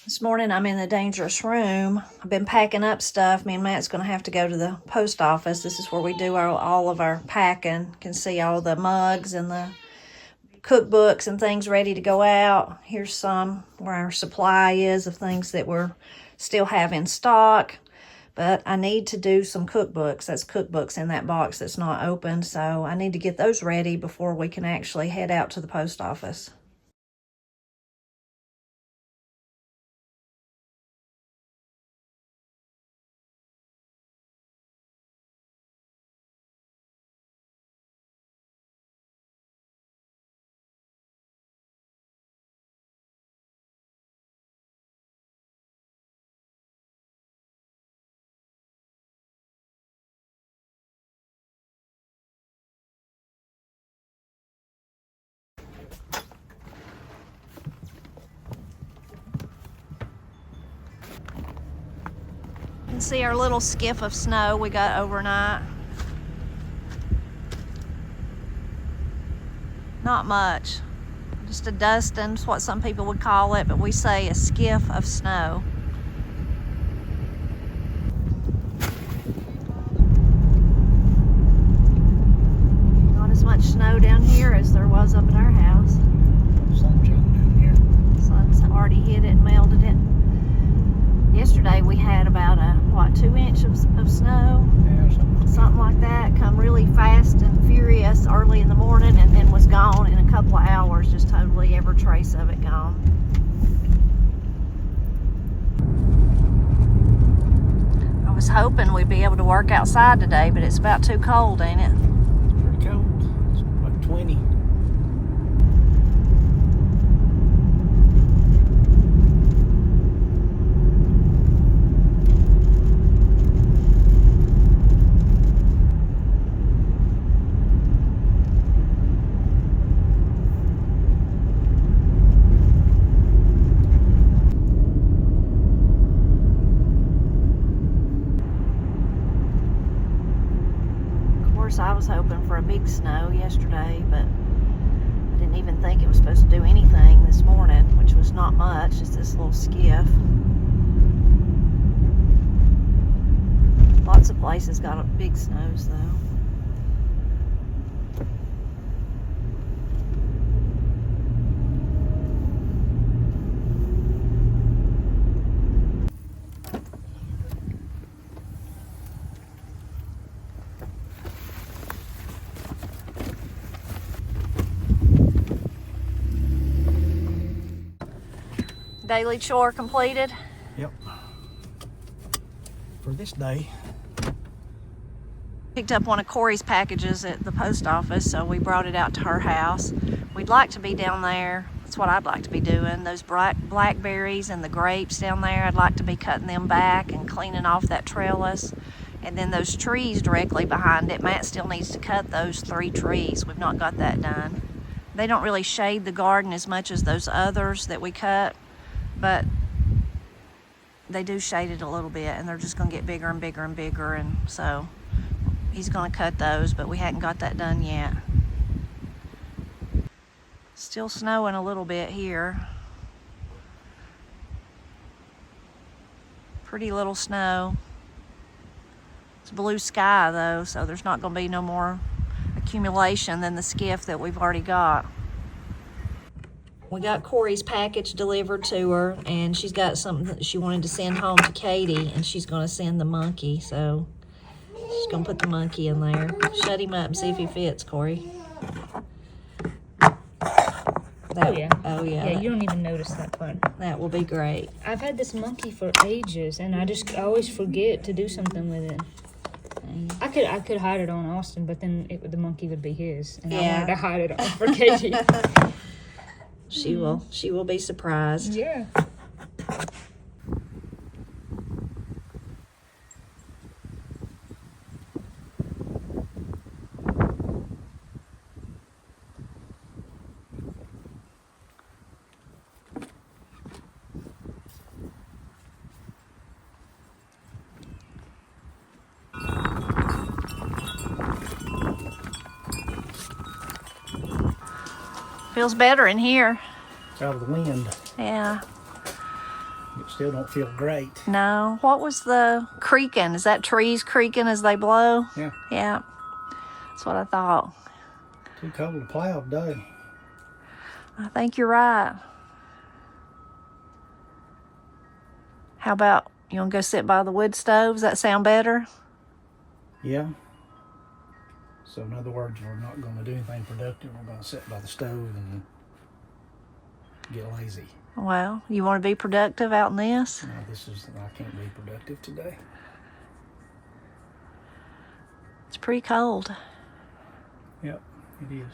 This morning I'm in the dangerous room. I've been packing up stuff. Me and Matt's going to have to go to the post office. This is where we do all of our packing. You can see all the mugs and the cookbooks and things ready to go out. Here's some where our supply is of things that we're still have in stock. But I need to do some cookbooks. That's cookbooks in that box that's not opened. So I need to get those ready before we can actually head out to the post office. You can see our little skiff of snow we got overnight. Not much, just a dusting, is what some people would call it, but we say a skiff of snow. Not as much snow down here as there was up at our house. Sunshine down here. Sun's already hit it and melted it. Yesterday we had about 2 inches of snow, Yeah, something like that. Come really fast and furious early in the morning and then was gone in a couple of hours, just totally every trace of it gone. I was hoping we'd be able to work outside today, but it's about too cold, ain't it? It's pretty cold. It's about 20. I was hoping for a big snow yesterday, but I didn't even think it was supposed to do anything this morning, which was not much, just this little skiff. Lots of places got big snows though. Daily chore completed? Yep. For this day. Picked up one of Corey's packages at the post office, so we brought it out to her house. We'd like to be down there. That's what I'd like to be doing. Those blackberries and the grapes down there, I'd like to be cutting them back and cleaning off that trellis. And then those trees directly behind it, Matt still needs to cut those 3 trees. We've not got that done. They don't really shade the garden as much as those others that we cut, but they do shade it a little bit, and they're just going to get bigger and bigger and bigger, and so he's going to cut those, but we hadn't got that done yet. Still snowing a little bit here. Pretty little snow. It's blue sky though, so there's not going to be no more accumulation than the skiff that we've already got. We got Corey's package delivered to her, and she's got something that she wanted to send home to Katie, and she's going to send the monkey, so she's going to put the monkey in there. Shut him up and see if he fits, Corey. Oh yeah. Oh yeah. Yeah, you don't even notice that part. That will be great. I've had this monkey for ages, and I always forget to do something with it. I could hide it on Austin, but then the monkey would be his, and I wanted to hide it on for Katie. She will be surprised. Yeah. Feels better in here. Out of the wind. Yeah. It still don't feel great. No. What was the creaking? Is that trees creaking as they blow? Yeah. Yeah. That's what I thought. Too cold to plow today. I think you're right. How about you want to go sit by the wood stove? Does that sound better? Yeah. So in other words, we're not going to do anything productive. We're going to sit by the stove and get lazy. Well, you want to be productive out in this? No, I can't be productive today. It's pretty cold. Yep, it is.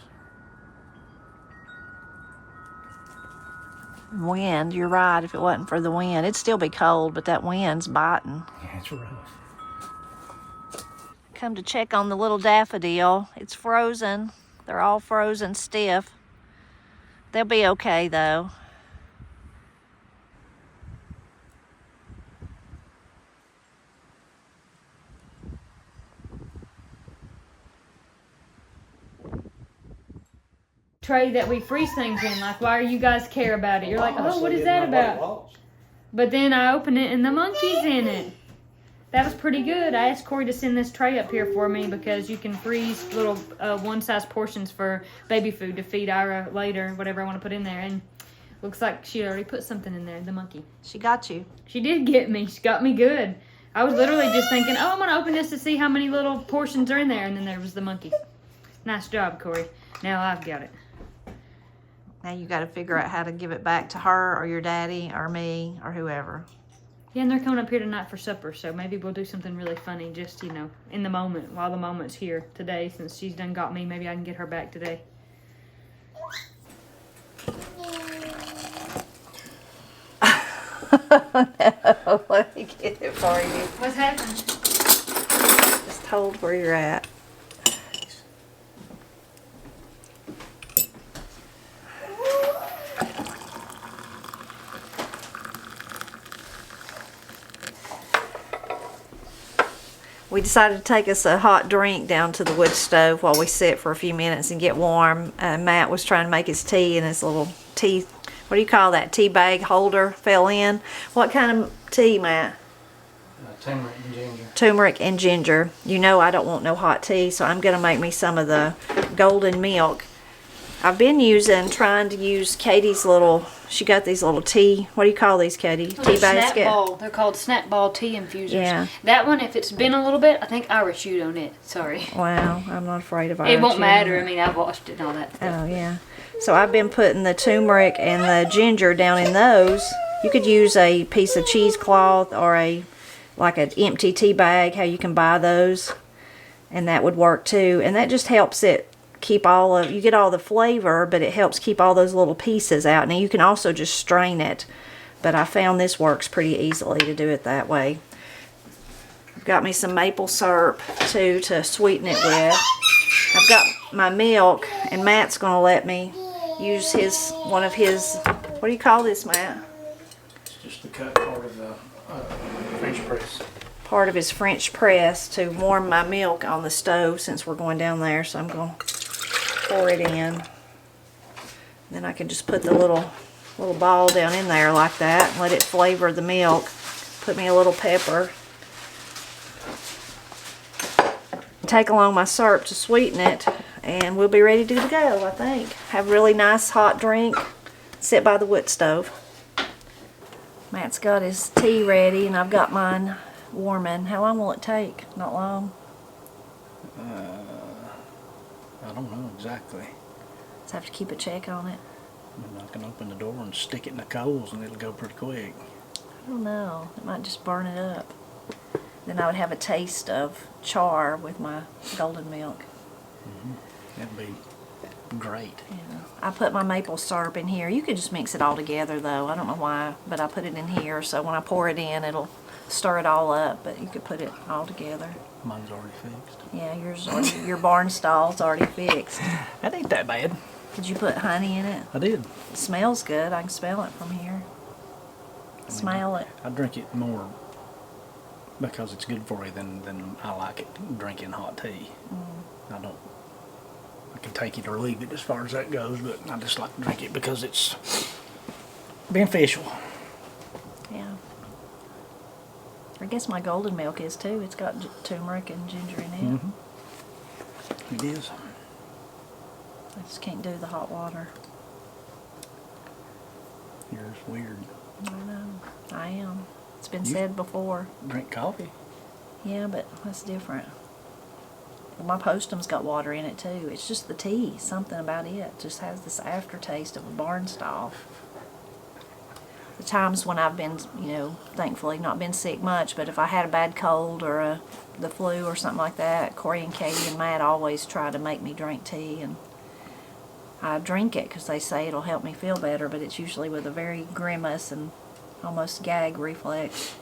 Wind, you're right. If it wasn't for the wind, it'd still be cold, but that wind's biting. Yeah, it's rough. Come to check on the little daffodil. It's frozen. They're all frozen stiff. They'll be okay though. Tray that we freeze things in. Like, why do you guys care about it? You're like, oh, what is that about? But then I open it and the monkey's in it. That was pretty good. I asked Corey to send this tray up here for me because you can freeze little one-size portions for baby food to feed Ira later, whatever I want to put in there. And looks like she already put something in there, the monkey. She got you. She did get me. She got me good. I was literally just thinking, oh, I'm going to open this to see how many little portions are in there. And then there was the monkey. Nice job, Corey. Now I've got it. Now you got to figure out how to give it back to her or your daddy or me or whoever. Yeah, and they're coming up here tonight for supper, so maybe we'll do something really funny just, you know, in the moment, while the moment's here today. Since she's done got me, maybe I can get her back today. No, let me get it for you. What's happening? Just hold where you're at. We decided to take us a hot drink down to the wood stove while we sit for a few minutes and get warm. Matt was trying to make his tea, and his little tea, what do you call that, tea bag holder fell in. What kind of tea, Matt? Turmeric and ginger. Turmeric and ginger. You know I don't want no hot tea, so I'm going to make me some of the golden milk. I've been trying to use Katie's little, she got these little tea, what do you call these, Katie? Tea basket? Snap ball. They're called snap ball tea infusers. Yeah. That one, if it's been a little bit, I think Ira chewed on it. Sorry. Wow, I'm not afraid of It won't chewing matter. on it. I mean, I've washed it and all that stuff. Oh, yeah. So I've been putting the turmeric and the ginger down in those. You could use a piece of cheesecloth or like an empty tea bag, how you can buy those. And that would work too. And that just helps it keep you get all the flavor, but it helps keep all those little pieces out. Now you can also just strain it, but I found this works pretty easily to do it that way. I've got me some maple syrup too to sweeten it with. I've got my milk, and Matt's gonna let me use one of his, what do you call this, Matt? It's just the cut part of the French press. Part of his French press to warm my milk on the stove since we're going down there. So I'm going to pour it in. Then I can just put the little ball down in there like that and let it flavor the milk. Put me a little pepper. Take along my syrup to sweeten it, and we'll be ready to go, I think. Have a really nice hot drink. Sit by the wood stove. Matt's got his tea ready, and I've got mine warming. How long will it take? Not long. I don't know exactly. Just have to keep a check on it. I can open the door and stick it in the coals and it'll go pretty quick. I don't know. It might just burn it up. Then I would have a taste of char with my golden milk. That'd be great. Yeah. I put my maple syrup in here. You could just mix it all together though. I don't know why, but I put it in here so when I pour it in, it'll stir it all up, but you could put it all together. Mine's already fixed. Yeah, your barn stall's already fixed. That ain't that bad. Did you put honey in it? I did. It smells good. I can smell it from here. Smell it. I drink it more because it's good for you than I like it drinking hot tea. I can take it or leave it as far as that goes, but I just like to drink it because it's beneficial. Yeah. I guess my golden milk is too. It's got turmeric and ginger in it. Mm-hmm. It is. I just can't do the hot water. You're just weird. I know. I am. It's been You- said before. Drink coffee. Yeah, but that's different. Well, my postum's got water in it too. It's just the tea. Something about it just has this aftertaste of a barn stall. The times when I've been, thankfully not been sick much, but if I had a bad cold or the flu or something like that, Corey and Katie and Matt always try to make me drink tea, and I drink it because they say it'll help me feel better, but it's usually with a very grimace and almost gag reflex.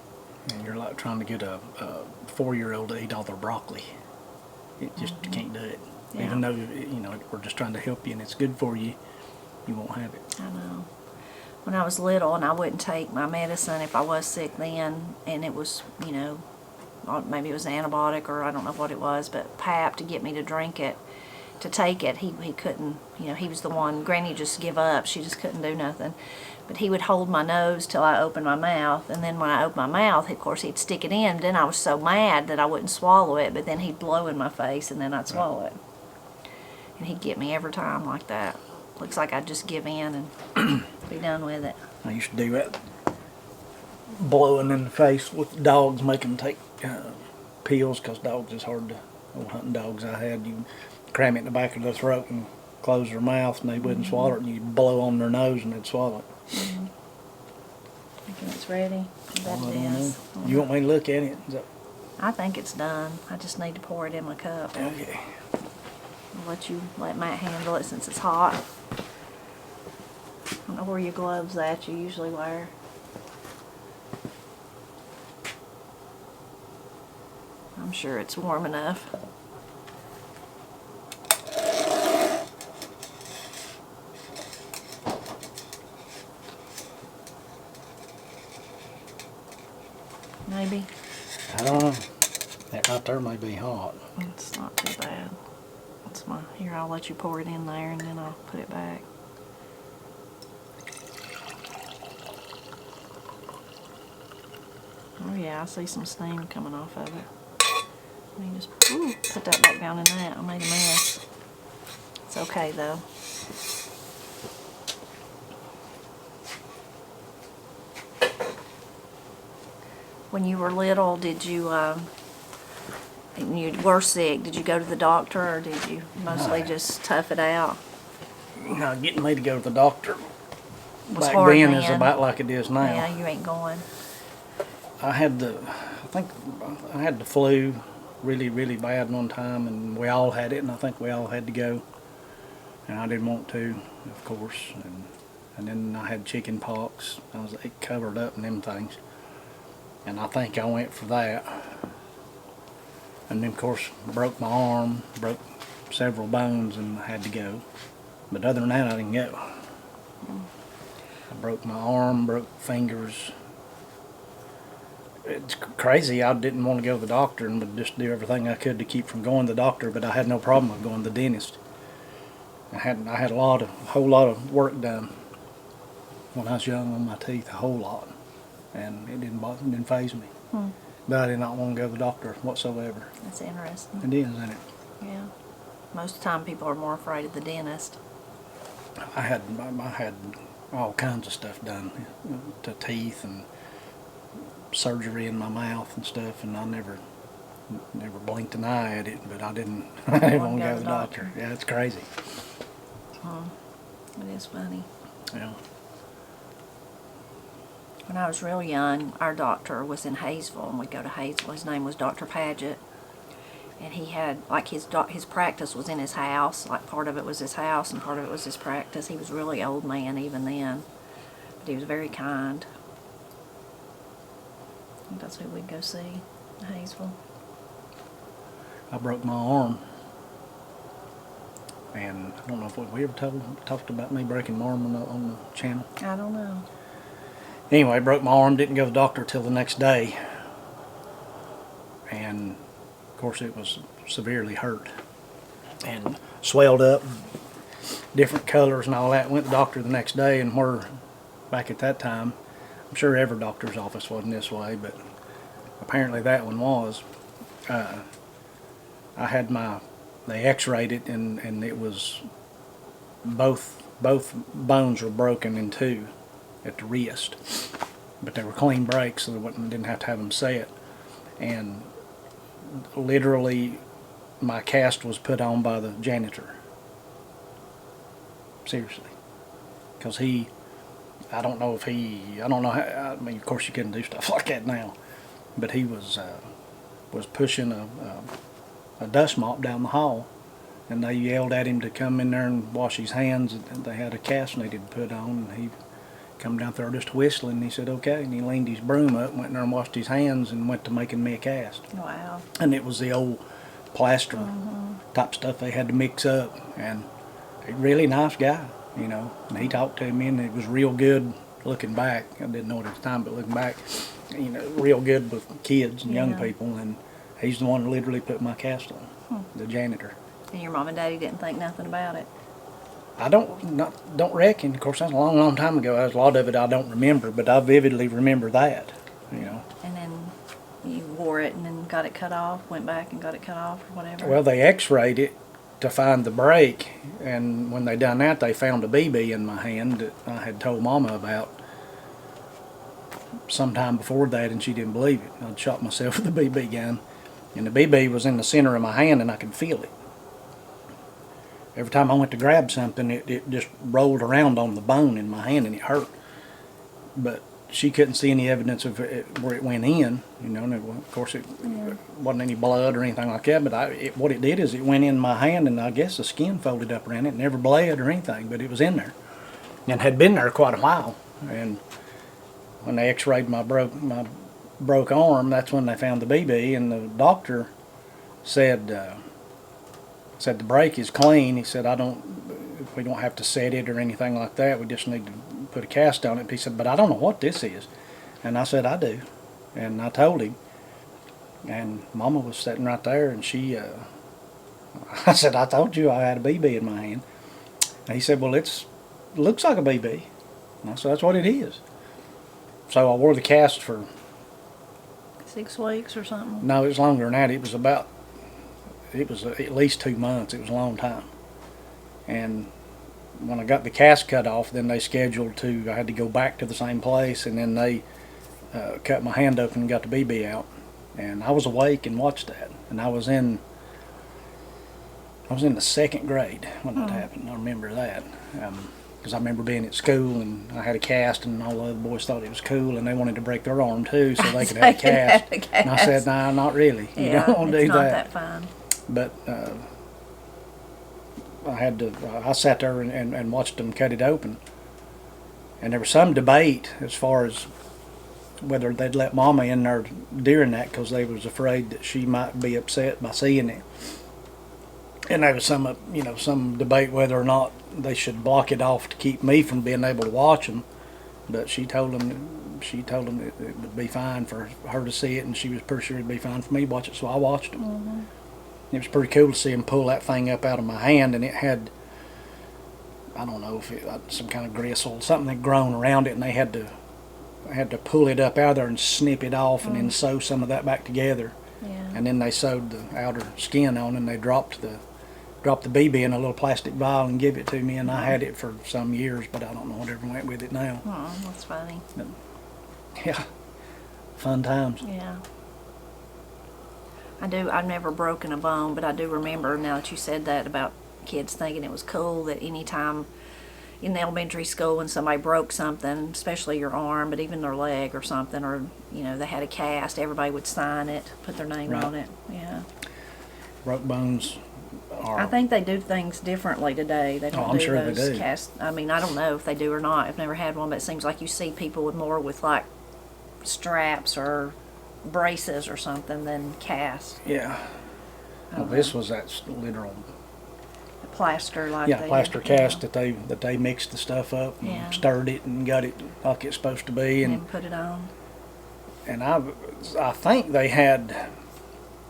And you're like trying to get a 4-year-old to eat all their broccoli. It just can't do it. Yeah. Even though, we're just trying to help you and it's good for you, you won't have it. I know. When I was little and I wouldn't take my medicine if I was sick then, and it was, maybe it was antibiotic or I don't know what it was, but Pap, to get me to drink it, to take it, he couldn't, he was the one. Granny just give up. She just couldn't do nothing. But he would hold my nose till I opened my mouth, and then when I opened my mouth, of course, he'd stick it in. Then I was so mad that I wouldn't swallow it, but then he'd blow in my face, and then I'd swallow it. And he'd get me every time like that. Looks like I'd just give in and be done with it. I used to do that, blowing in the face with dogs, make them take pills, because dogs is hard to, old hunting dogs I had, you cram it in the back of their throat and close their mouth and they wouldn't swallow it, and you blow on their nose and they'd swallow it. Thinking it's ready. I bet I it don't know. is. You want me to look at it? Is that, I think it's done. I just need to pour it in my cup. okay. I'll let Matt handle it since it's hot. I don't know where your gloves at you usually wear. I'm sure it's warm enough. Maybe. I don't know. That right there may be hot. It's not too bad. Here, I'll let you pour it in there and then I'll put it back. Oh yeah, I see some steam coming off of it. Let me just put that back down in that. I made a mess. It's okay though. When you were little, did you, and you were sick, did you go to the doctor or did you mostly No. just tough it out? Now, getting me to go to the doctor Was back hard then is then. about like it is now. Yeah, you ain't going. I had the flu really, really bad one time, and we all had it, and I think we all had to go. And I didn't want to, of course. And then I had chicken pox. I was covered up in them things. And I think I went for that. And then, of course, broke my arm, broke several bones, and I had to go. But other than that, I didn't go. I broke my arm, broke fingers. It's crazy. I didn't want to go to the doctor and would just do everything I could to keep from going to the doctor, but I had no problem with going to the dentist. I had a whole lot of work done when I was young on my teeth, a whole lot, and it didn't faze me. But I did not want to go to the doctor whatsoever. That's interesting. It is, isn't it? Yeah. Most of the time people are more afraid of the dentist. I had all kinds of stuff done to teeth and surgery in my mouth and stuff, and I never blinked an eye at it, but I didn't want to go to the doctor. Yeah, it's crazy. It is funny. Yeah. When I was real young, our doctor was in Hayesville, and we'd go to Hayesville. His name was Dr. Paget, and he had, like, his practice was in his house. Like, part of it was his house and part of it was his practice. He was a really old man even then, but he was very kind. I think that's who we'd go see in Hayesville. I broke my arm, and I don't know if we ever talked about me breaking my arm on the channel. I don't know. Anyway, I broke my arm, didn't go to the doctor till the next day, and of course it was severely hurt and swelled up, different colors and all that. Went to the doctor the next day, and back at that time, I'm sure every doctor's office wasn't this way, but apparently that one was. I had they x-rayed it, and it was, both bones were broken in two at the wrist. But they were clean breaks, so they didn't have to have them set. And literally, my cast was put on by the janitor. Seriously. Because I don't know how, I mean, of course you couldn't do stuff like that now. But he was pushing a dust mop down the hall. And they yelled at him to come in there and wash his hands. And they had a cast needed to put on. And he come down there just whistling. And he said, okay. And he leaned his broom up, went in there and washed his hands, and went to making me a cast. Wow. And it was the old plaster type stuff they had to mix up. And a really nice guy, you know. And he talked to me, and it was real good looking back. I didn't know it at the time, but looking back, you know, real good with kids and young people. And he's the one who literally put my cast on, the janitor. And your mom and daddy didn't think nothing about it? I don't reckon. Of course, that's a long, long time ago. There's a lot of it I don't remember, but I vividly remember that, you know. And then you wore it and then got it cut off, went back and got it cut off or whatever? Well, they x-rayed it to find the break, and when they done that, they found a BB in my hand that I had told Mama about sometime before that, and she didn't believe it. I'd shot myself with a BB gun, and the BB was in the center of my hand, and I could feel it. Every time I went to grab something, it just rolled around on the bone in my hand, and it hurt. But she couldn't see any evidence of it, where it went in, you know. And of course, it wasn't any blood or anything like that. But what it did is it went in my hand, and I guess the skin folded up around it. Never bled or anything, but it was in there, and had been there quite a while. And when they x-rayed my broke arm, that's when they found the BB, and the doctor said the break is clean. He said, we don't have to set it or anything like that. We just need to put a cast on it. He said, but I don't know what this is. And I said, I do. And I told him. And Mama was sitting right there, and I said, I told you I had a BB in my hand. And he said, well, it looks like a BB. And I said, that's what it is. So I wore the cast for 6 weeks or something? No, it was longer than that. It was at least 2 months. It was a long time. And when I got the cast cut off, then they scheduled I had to go back to the same place, and then they cut my hand open and got the BB out. And I was awake and watched that. And I was in the 2nd grade when that happened. I remember that. Because I remember being at school, and I had a cast, and all the other boys thought it was cool, and they wanted to break their arm too, so they could have a cast. And I said, "No, not really. You don't want to do that." It's not that fun. But I sat there and watched them cut it open, and there was some debate as far as whether they'd let Mama in there during that, because they was afraid that she might be upset by seeing it. And there was some debate whether or not they should block it off to keep me from being able to watch them. But she told them it would be fine for her to see it, and she was pretty sure it'd be fine for me to watch it. So I watched them. It was pretty cool to see him pull that thing up out of my hand, and it had, I don't know if it had some kind of gristle, something had grown around it, and they had to pull it up out of there and snip it off, and then sew some of that back together. Yeah. And then they sewed the outer skin on, and they dropped the BB in a little plastic vial and give it to me, and I had it for some years, but I don't know whatever went with it now. Oh, that's funny. But, yeah, fun times. Yeah. I've never broken a bone, but I do remember, now that you said that, about kids thinking it was cool that any time in the elementary school when somebody broke something, especially your arm, but even their leg or something, or, they had a cast, everybody would sign it, put their name on it. Yeah. Broke bones are... I think they do things differently today. They don't I'm do sure those they do. casts. I mean, I don't know if they do or not. I've never had one, but it seems like you see people with like straps or braces or something than cast. Yeah. Well, this was that literal... plaster, like plaster cast that they mixed the stuff up and stirred it and got it like it's supposed to be, and put it on. And I think they had...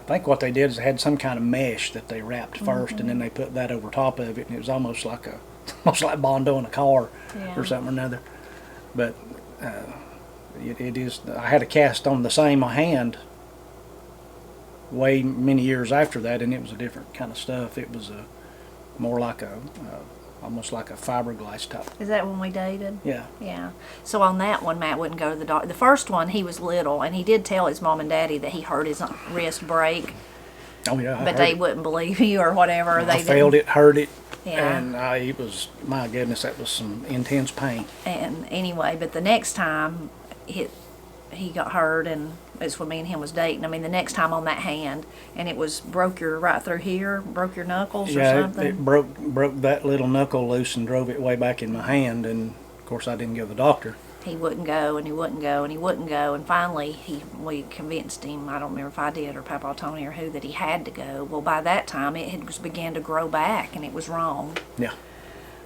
I think what they did is they had some kind of mesh that they wrapped first, and then they put that over top of it, and it was almost like Bondo in a car or something or another. But it is. I had a cast on the same hand way many years after that, and it was a different kind of stuff. It was more like almost like a fiberglass type. Is that when we dated? Yeah. Yeah. So on that one, Matt wouldn't go to the doctor. The first one, he was little, and he did tell his mom and daddy that he hurt his wrist break, Oh yeah. but they wouldn't believe you or whatever. I felt it, hurt it, Yeah. and it was, my goodness, that was some intense pain. And anyway, but the next time he got hurt, and it's when me and him was dating. I mean, the next time on that hand, and it was broke your right through here, broke your knuckles or Yeah, something. it broke that little knuckle loose and drove it way back in my hand, and of course I didn't go to the doctor. He wouldn't go, and he wouldn't go, and he wouldn't go, and finally we convinced him, I don't remember if I did or Papa Tony or who, that he had to go. Well, by that time it had began to grow back, and it was wrong. Yeah.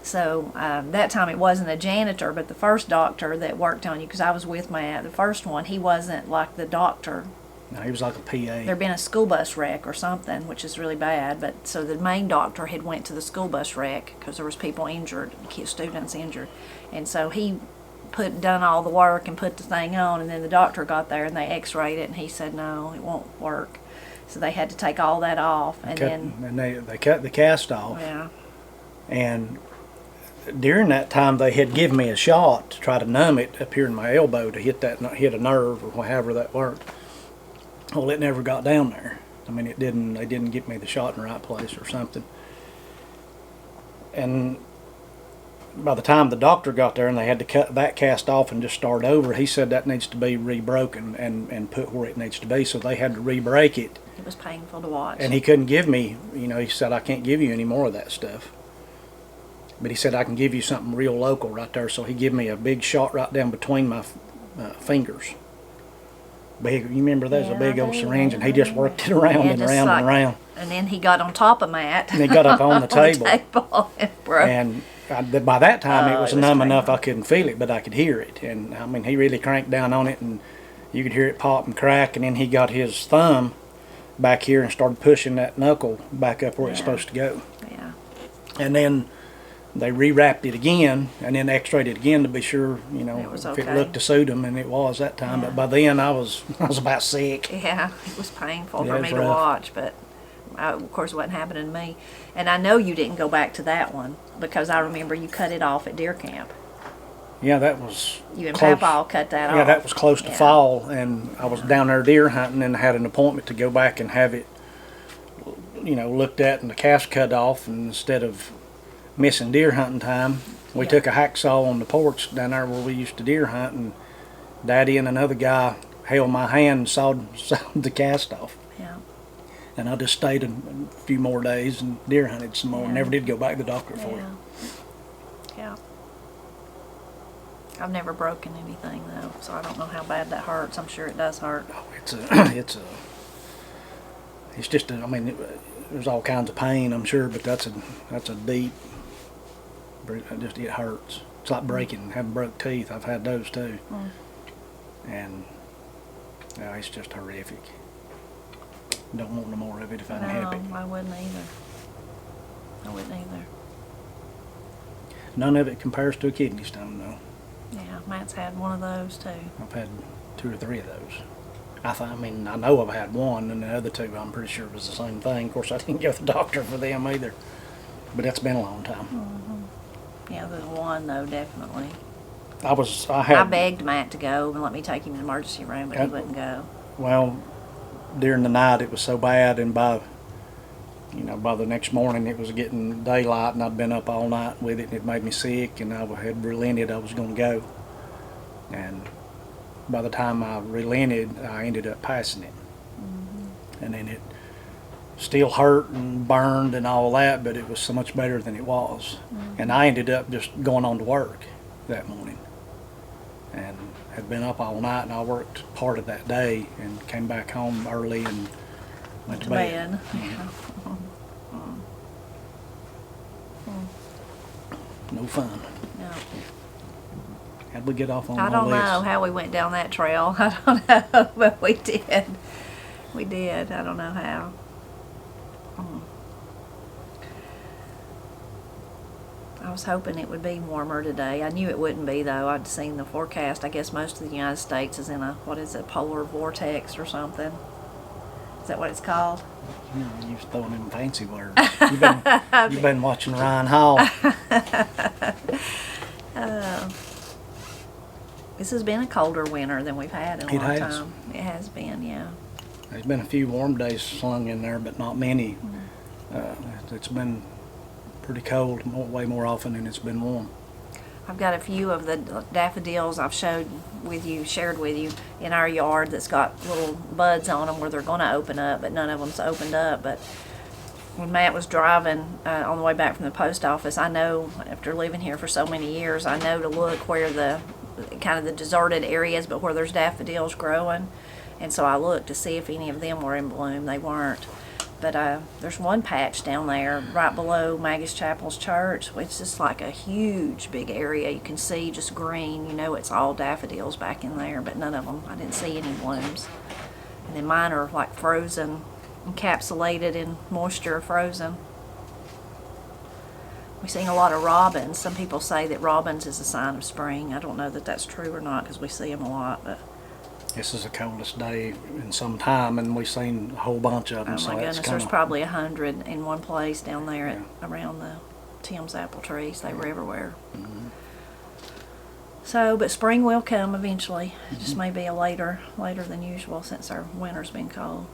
So that time it wasn't a janitor, but the first doctor that worked on you, because I was with the first one, he wasn't like the doctor. No, he was like a PA. There'd been a school bus wreck or something, which is really bad. But so the main doctor had went to the school bus wreck because there was people injured, students injured, and so he done all the work and put the thing on. And then the doctor got there and they X-rayed it, and he said no, it won't work. So they had to take all that off, and they cut the cast off. Yeah. And during that time, they had given me a shot to try to numb it up here in my elbow to hit a nerve or however that worked. Well, it never got down there. I mean, it didn't. They didn't get me the shot in the right place or something. And by the time the doctor got there and they had to cut that cast off and just start over, he said that needs to be re-broken and put where it needs to be. So they had to re-break it. It was painful to watch. And he couldn't give me, he said, I can't give you any more of that stuff. But he said, I can give you something real local right there. So he gave me a big shot right down between my fingers. Big, you remember there's a big old syringe, and he just worked it around and around and around. And then he got on top of Matt. And he got up on the table. And broke. And by that time, it was it was numb crazy. enough I couldn't feel it, but I could hear it. And I mean, he really cranked down on it, and you could hear it pop and crack. And then he got his thumb back here and started pushing that knuckle back up where it's supposed to go. Yeah. And then they rewrapped it again, and then x-rayed it again to be sure, It was if it okay. looked to suit him, and it was that time. Yeah. But by then, I was about sick. Yeah, it was painful Yeah, for it me was to rough. watch, but of course it wasn't happening to me. And I know you didn't go back to that one because I remember you cut it off at deer camp. Yeah, that was You and close. Papa cut that off. Yeah, that was close to Yeah. fall, and I was down there deer hunting and had an appointment to go back and have it, looked at and the cast cut off. And instead of missing deer hunting time, we Yeah. took a hacksaw on the porch down there where we used to deer hunt, and Daddy and another guy held my hand and sawed the cast off. Yeah. And I just stayed a few more days and deer hunted some more. Yeah. Never did go back to the doctor for it. Yeah. I've never broken anything though, so I don't know how bad that hurts. I'm sure it does hurt. Oh, it's just I mean, there's all kinds of pain, I'm sure, but that's a deep. It hurts. It's like having broke teeth. I've had those too, and it's just horrific. Don't want no more of it if I can help it. I wouldn't either. None of it compares to a kidney stone, though. Yeah, Matt's had one of those too. I've had 2 or 3 of those. I know I've had one, and the other 2, I'm pretty sure it was the same thing. Of course, I didn't go to the doctor for them either, but that's been a long time. Yeah, the one though, definitely. I I begged Matt to go and let me take him to the emergency room, but he wouldn't go. Well, during the night it was so bad, and by the next morning it was getting daylight, and I'd been up all night with it, and it made me sick, and I had relented I was going to go. And by the time I relented, I ended up passing it. And then it still hurt and burned and all that, but it was so much better than it was. And I ended up just going on to work that morning, and had been up all night, and I worked part of that day and came back home early and went to bed. Yeah. No fun. No. How'd we get off on I all don't this? know how we went down that trail. I don't know, but we did. We did. I don't know how. I was hoping it would be warmer today. I knew it wouldn't be though. I'd seen the forecast. I guess most of the United States is in a, polar vortex or something. Is that what it's called? You know, you've thrown in fancy words. You've been watching Ryan Hall. This has been a colder winter than we've had in a It long has. time. It has been, yeah. There's been a few warm days slung in there, but not many. It's been pretty cold, way more often than it's been warm. I've got a few of the daffodils I've shared with you in our yard that's got little buds on them where they're going to open up, but none of them's opened up. But when Matt was driving on the way back from the post office, I know, after living here for so many years, I know to look where the kind of the deserted areas, but where there's daffodils growing. And so I looked to see if any of them were in bloom. They weren't. But there's one patch down there right below Maggie's Chapel's church, which is just like a huge big area. You can see just green. You know it's all daffodils back in there, but none of them, I didn't see any blooms. And then mine are like frozen, encapsulated in moisture, frozen. We've seen a lot of robins. Some people say that robins is a sign of spring. I don't know that that's true or not because we see them a lot, but This is the coldest day in some time, and we've seen a whole bunch of them. oh my goodness, there's probably 100 in one place down there around the Tim's apple trees. They were everywhere. Mm-hmm. So, but spring will come eventually. It just may be a later than usual since our winter's been cold.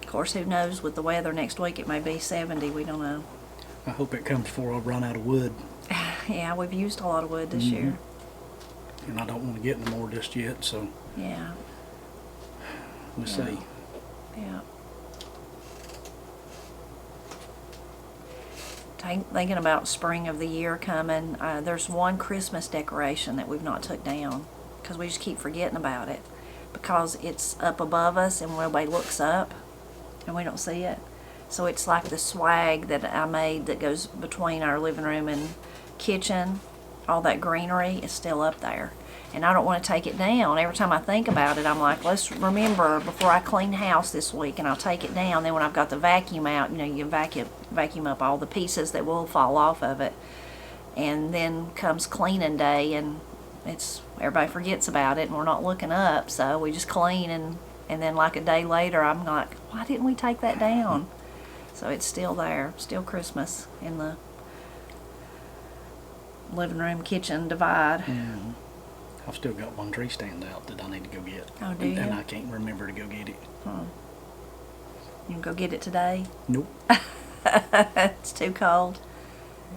Of course, who knows with the weather next week? It may be 70. We don't know. I hope it comes before I run out of wood. Yeah, we've used a lot of wood this year. And I don't want to get any more just yet, so Yeah, we'll see. yeah. Thinking about spring of the year coming, there's one Christmas decoration that we've not took down because we just keep forgetting about it because it's up above us and nobody looks up and we don't see it. So it's like the swag that I made that goes between our living room and kitchen. All that greenery is still up there. And I don't want to take it down. Every time I think about it, I'm like, let's remember before I clean the house this week, and I'll take it down. Then when I've got the vacuum out, you know, you vacuum up all the pieces that will fall off of it. And then comes cleaning day, and everybody forgets about it, and we're not looking up, so we just clean, and then like a day later, I'm like, why didn't we take that down? So it's still there, still Christmas in the living room kitchen divide. Mm-hmm. I've still got one tree stand out that I need to go get. Oh, do you? And I can't remember to go get it. You can go get it today? Nope. It's too cold.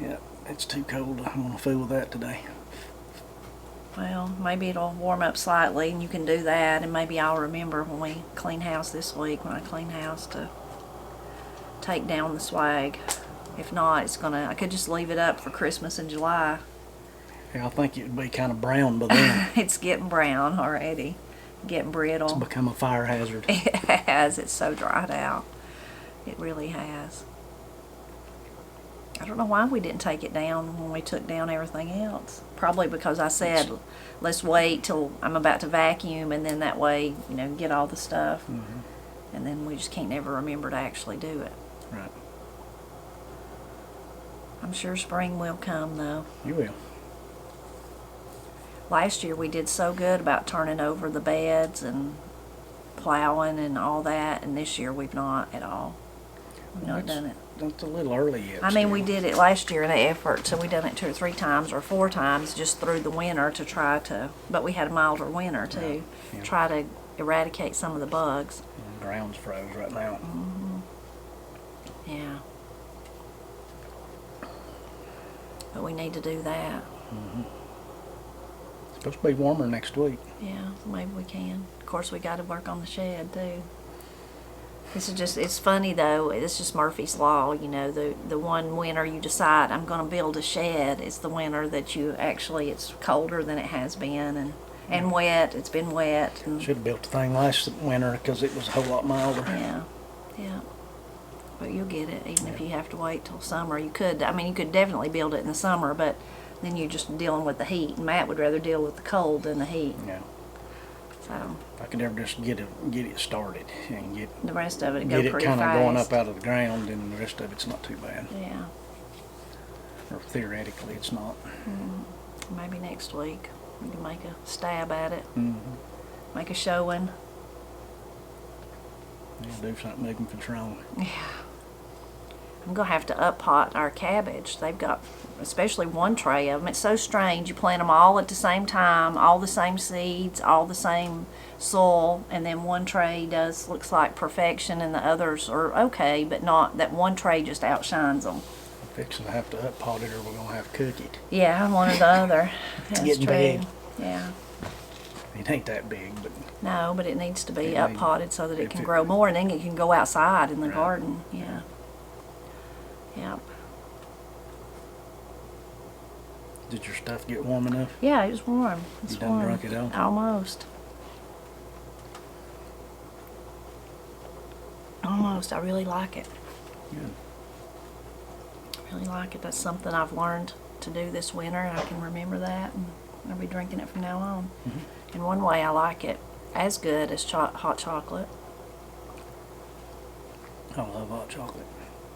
Yeah, it's too cold. I'm going to fool with that today. Well, maybe it'll warm up slightly and you can do that, and maybe I'll remember when we clean house this week, when I clean house, to take down the swag. If not, I could just leave it up for Christmas in July. Yeah, I think it would be kind of brown by then. It's getting brown already, getting brittle. It's become a fire hazard. It has. It's so dried out. It really has. I don't know why we didn't take it down when we took down everything else. Probably because I said, let's wait till I'm about to vacuum, and then that way, you know, get all the stuff. Mm-hmm. And then we just can't never remember to actually do it. Right. I'm sure spring will come, though. You will. Last year we did so good about turning over the beds and plowing and all that, and this year we've not at all. We've not done it. That's a little early yet. I mean, still. we did it last year in an effort, so we done it 2 or 3 times or 4 times just through the winter to try to, but we had a milder winter too, Yeah. try to eradicate some of the bugs. The ground's froze right now. Mm-hmm. Yeah. But we need to do that. Mm-hmm. It's supposed to be warmer next week. Yeah, maybe we can. Of course, we got to work on the shed too. It's funny though, it's just Murphy's Law, you know, the one winter you decide I'm going to build a shed, it's the winter that it's colder than it has been and wet, it's been wet. And, Should have built the thing last winter because it was a whole lot milder. yeah, yeah. But you'll get it, even if you have to wait till summer. You could definitely build it in the summer, but then you're just dealing with the heat. And Matt would rather deal with the cold than the heat. Yeah. So If I could ever just get it started and get the rest of it go it pretty kind of fast. going up out of the ground, and the rest of it's not too bad. Yeah, Or theoretically, it's not. maybe next week we can make a stab at it. Mm-hmm. Make a showing. do something to keep it wrong. Yeah. I'm gonna have to up pot our cabbage. They've got, especially one tray of them. It's so strange. You plant them all at the same time, all the same seeds, all the same soil, and then one tray looks like perfection, and the others are okay, but not that one tray just outshines them. I'm fixing to have to up pot it, or we're gonna have to cook it. Yeah, one or the other. That's getting true. big. Yeah. It ain't that big, but No, but it needs to be It up may- potted so that it if can it- grow more, and then it can go outside in the Right. garden. Yeah. Yep. did your stuff get warm enough? Yeah, it's warm. It's You done warm. drunk it all? Almost. Almost. I really like it. Good. I really like it. That's something I've learned to do this winter. I can remember that, and I'll be drinking it from now on. In one way, I like it as good as hot chocolate. I love hot chocolate.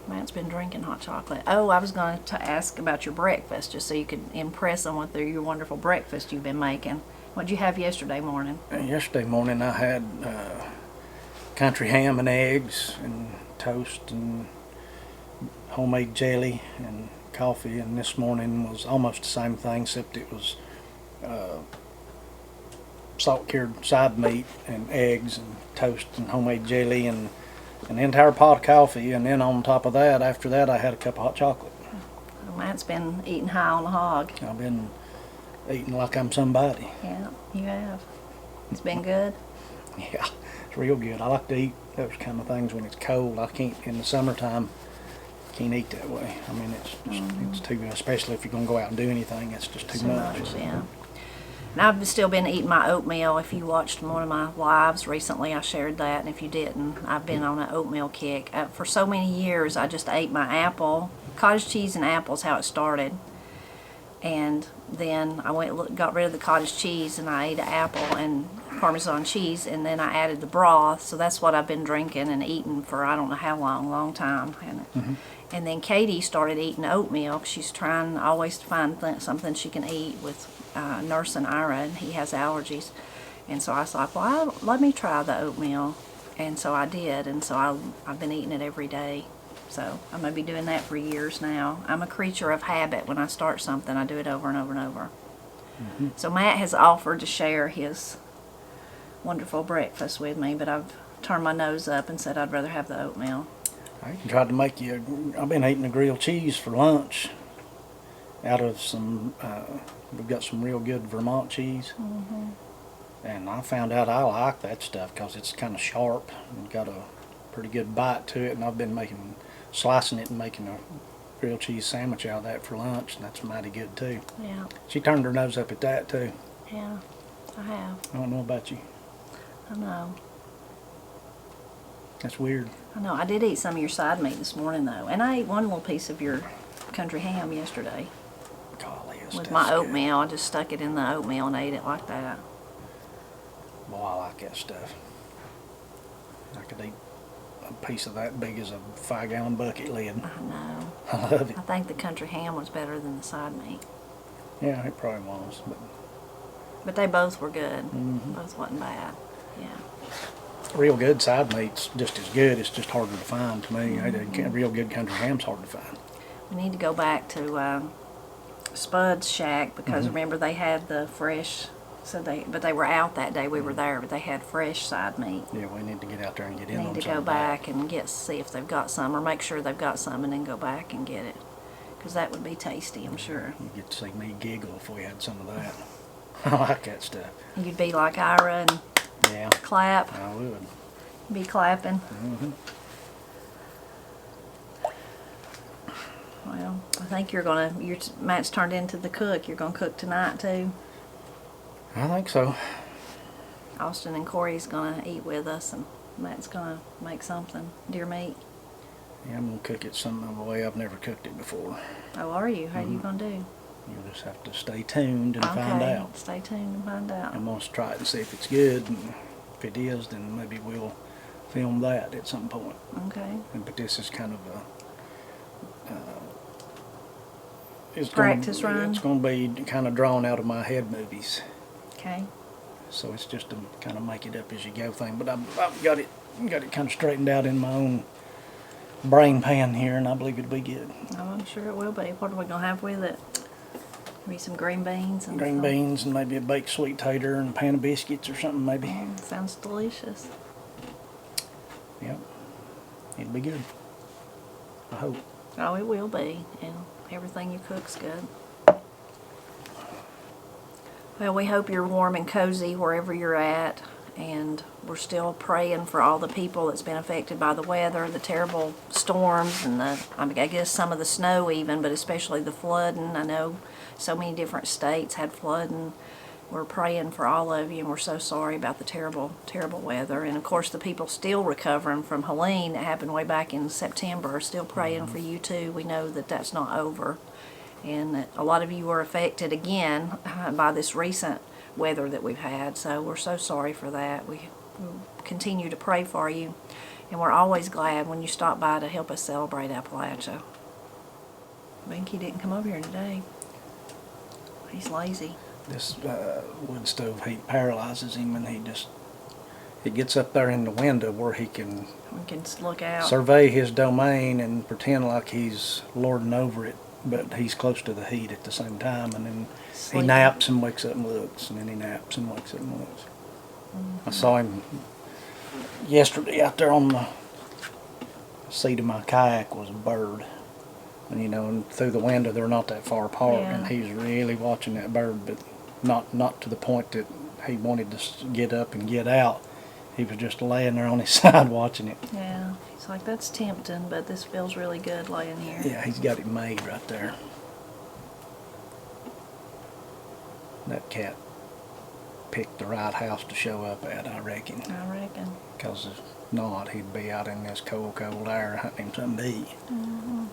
Matt's been drinking hot chocolate. Oh, I was going to ask about your breakfast, just so you could impress them with your wonderful breakfast you've been making. What'd you have yesterday morning? Yesterday morning I had country ham and eggs and toast and homemade jelly and coffee, and this morning was almost the same thing, except it was salt cured side meat and eggs and toast and homemade jelly and an entire pot of coffee, and then on top of that, after that, I had a cup of hot chocolate. Well, Matt's been eating high on the hog. I've been eating like I'm somebody. Yeah, you have. It's been good. Yeah, it's real good. I like to eat those kind of things when it's cold. I can't, in the summertime, can't eat that way. I mean, it's too, especially if you're going to go out and do anything, it's just too much. Yeah. And I've still been eating my oatmeal. If you watched one of my lives recently, I shared that. And if you didn't, I've been on an oatmeal kick. For so many years, I just ate my apple. Cottage cheese and apple is how it started. And then I got rid of the cottage cheese, and I ate an apple and Parmesan cheese, and then I added the broth. So that's what I've been drinking and eating for I don't know how long time. And then Katie started eating oatmeal. She's trying always to find something she can eat with nursing Ira, and he has allergies. And so I was like, well, let me try the oatmeal. And so I did, and so I've been eating it every day. So I'm going to be doing that for years now. I'm a creature of habit. When I start something, I do it over and over and over. So Matt has offered to share his wonderful breakfast with me, but I've turned my nose up and said I'd rather have the oatmeal. I can try to make you. I've been eating a grilled cheese for lunch. Out of some, we've got some real good Vermont cheese, and I found out I like that stuff because it's kind of sharp and got a pretty good bite to it. And I've been slicing it and making a grilled cheese sandwich out of that for lunch, and that's mighty good too. Yeah, She turned her nose up at that too. yeah, I have. I don't know about you. I know. That's weird. I know. I did eat some of your side meat this morning, though, and I ate one little piece of your country ham yesterday Golly, this with stuff's my good. oatmeal. I just stuck it in the oatmeal and ate it like that. Boy, I like that stuff. I could eat a piece of that big as a 5-gallon bucket lid. I know. I love it. I think the country ham was better than the side meat, Yeah, it probably was, but they both were good. Mhm. Both wasn't bad. Yeah. real good side meat's just as good. It's just harder to find to me. Real good country ham's hard to find. We need to go back to Spud's shack because remember they had the fresh. But they were out that day we were there, but they had fresh side meat. Yeah, we need to get out there and get in We on need to go some back and see if they've got some, or make sure they've got some, and then go back and get it, because that would be tasty, I'm sure. You get to see me giggle if we had some of that. I like that stuff. You'd be like Ira and Yeah, clap. I would. Be clapping. Well, I think Matt's turned into the cook. You're gonna cook tonight too. I think so. Austin and Corey's gonna eat with us, and Matt's gonna make something. Deer meat. Yeah, I'm gonna cook it some other way I've never cooked it before. Oh, are you? How are you gonna do? You'll just have to stay tuned and find Okay, out. stay tuned and find out. I'm gonna try it and see if it's good, and if it is, then maybe we'll film that at some point. Okay. But this is kind of a Practice run? It's gonna be kind of drawn out of my head movies. Okay. So it's just a kind of make it up as you go thing. But I've got it kind of straightened out in my own brain pan here, and I believe it'll be good. Oh, I'm sure it will be. What are we gonna have with it? Maybe some green beans and Green beans and maybe a baked sweet tater and a pan of biscuits or something maybe. Sounds delicious. Yep. It'll be good. I hope. Oh, it will be, and everything you cook's good. Well, we hope you're warm and cozy wherever you're at, and we're still praying for all the people that's been affected by the weather, the terrible storms, and I guess some of the snow even, but especially the flooding. I know so many different states had flooding. We're praying for all of you, and we're so sorry about the terrible, terrible weather. And of course, the people still recovering from Helene that happened way back in September are still praying for you too. We know that that's not over, and that a lot of you were affected again by this recent weather that we've had. So we're so sorry for that. We continue to pray for you, and we're always glad when you stop by to help us celebrate Appalachia. Binky didn't come over here today. He's lazy. This wood stove heat paralyzes him, and he gets up there in the window where he can We can look out. survey his domain and pretend like he's lording over it, but he's close to the heat at the same time, and then he Sleeping. naps and wakes up and looks, and then he naps and wakes up and looks. I saw him yesterday out there on the seat of my kayak was a bird. And, you know, and through the window they're not that far apart, Yeah. and he's really watching that bird, but not to the point that he wanted to get up and get out. He was just laying there on his side watching it. Yeah, he's like, that's tempting, but this feels really good laying here. Yeah, he's got it made right there. That cat picked the right house to show up at, I reckon. I reckon. Because if not, he'd be out in this cold, cold air hunting him something to eat. Mm-hmm.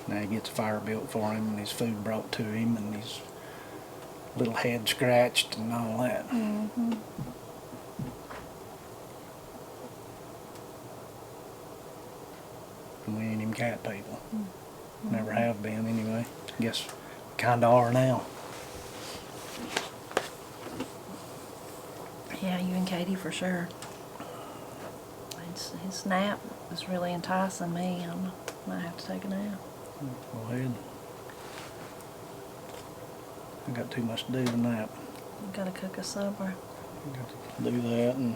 Now he gets a fire built for him and his food brought to him and his little head scratched and all that. Mm-hmm. And we ain't even cat people. Never have been anyway. Guess we kinda are now. Yeah, you and Katie for sure. His nap is really enticing me. I might have to take a nap. Go ahead. I got too much to do tonight. I've got to cook us supper. Got to do that and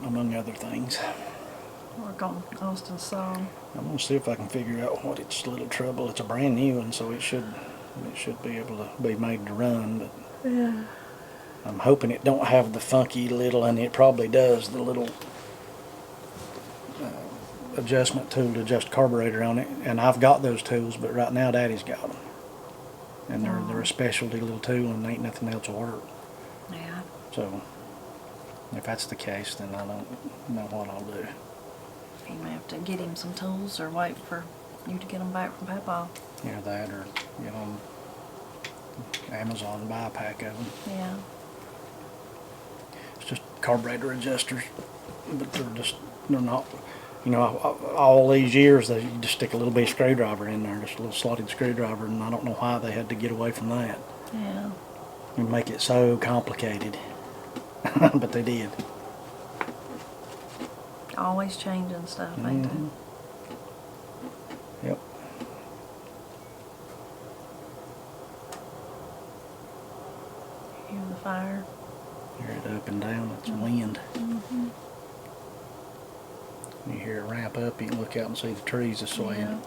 among other things. Work on Austin's song. I'm gonna see if I can figure out what its little trouble. It's a brand new one, so it should be able to be made to run. But Yeah. I'm hoping it don't have the funky little, and it probably does, the little adjustment tool to adjust carburetor on it. And I've got those tools, but right now Daddy's got them. And they're a specialty little tool, and ain't nothing else will work. Yeah. So if that's the case, then I don't know what I'll do. You may have to get him some tools or wait for you to get them back from Papa. Either that or get on Amazon and buy a pack of them. Yeah. It's just carburetor adjusters, but they're not, you know, all these years you just stick a little bitty screwdriver in there, just a little slotted screwdriver, and I don't know why they had to get away from that Yeah. and make it so complicated, but they did. Always changing stuff, ain't they? Mhm. Yep. Hear the fire. Hear it up and down, it's wind. Mm-hmm. You hear it ramp up, you can look out and see the trees are swaying. Yeah.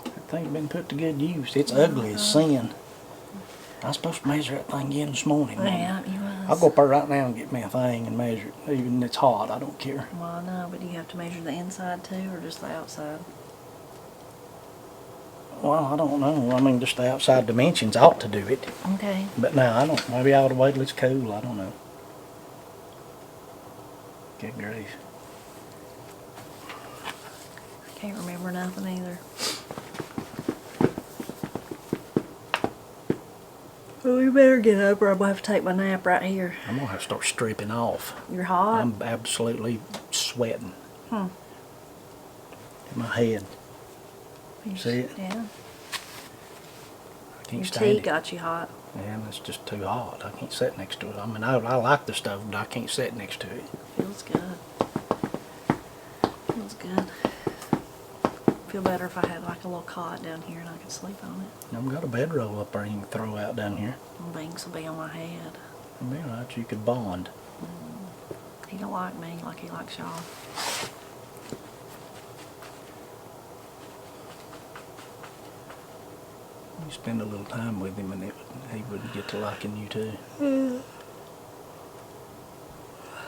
That thing's been put to good use. It's ugly as sin. I was supposed to measure that thing again this morning. Yeah, you was. I'll go up there right now and get me a thing and measure it. Even if it's hot, I don't care. Well, no, but do you have to measure the inside too, or just the outside? Well, I don't know. I mean, just the outside dimensions ought to do it. Okay. But no, I don't. Maybe I ought to wait till it's cool. I don't know. Good grief. Can't remember nothing either. Well, we better get up or I'm going to have to take my nap right here. I'm going to have to start stripping off. You're hot? I'm absolutely sweating. Hmm. In my head. See it? Yeah. I can't Your stand tea it. got you hot. Yeah, and it's just too hot. I can't sit next to it. I mean, I like the stove, but I can't sit next to it. Feels good. Feels good. Feel better if I had like a little cot down here and I could sleep on it. I've got a bedroll up there you can throw out down here. And Binks will be on my head. It'll be alright, you could bond. He don't like me like he likes y'all. You spend a little time with him and he would get to liking you too.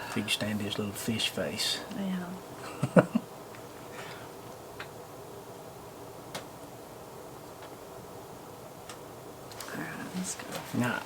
If he'd stand his little fish face. Yeah. Alright, let's go. Nah.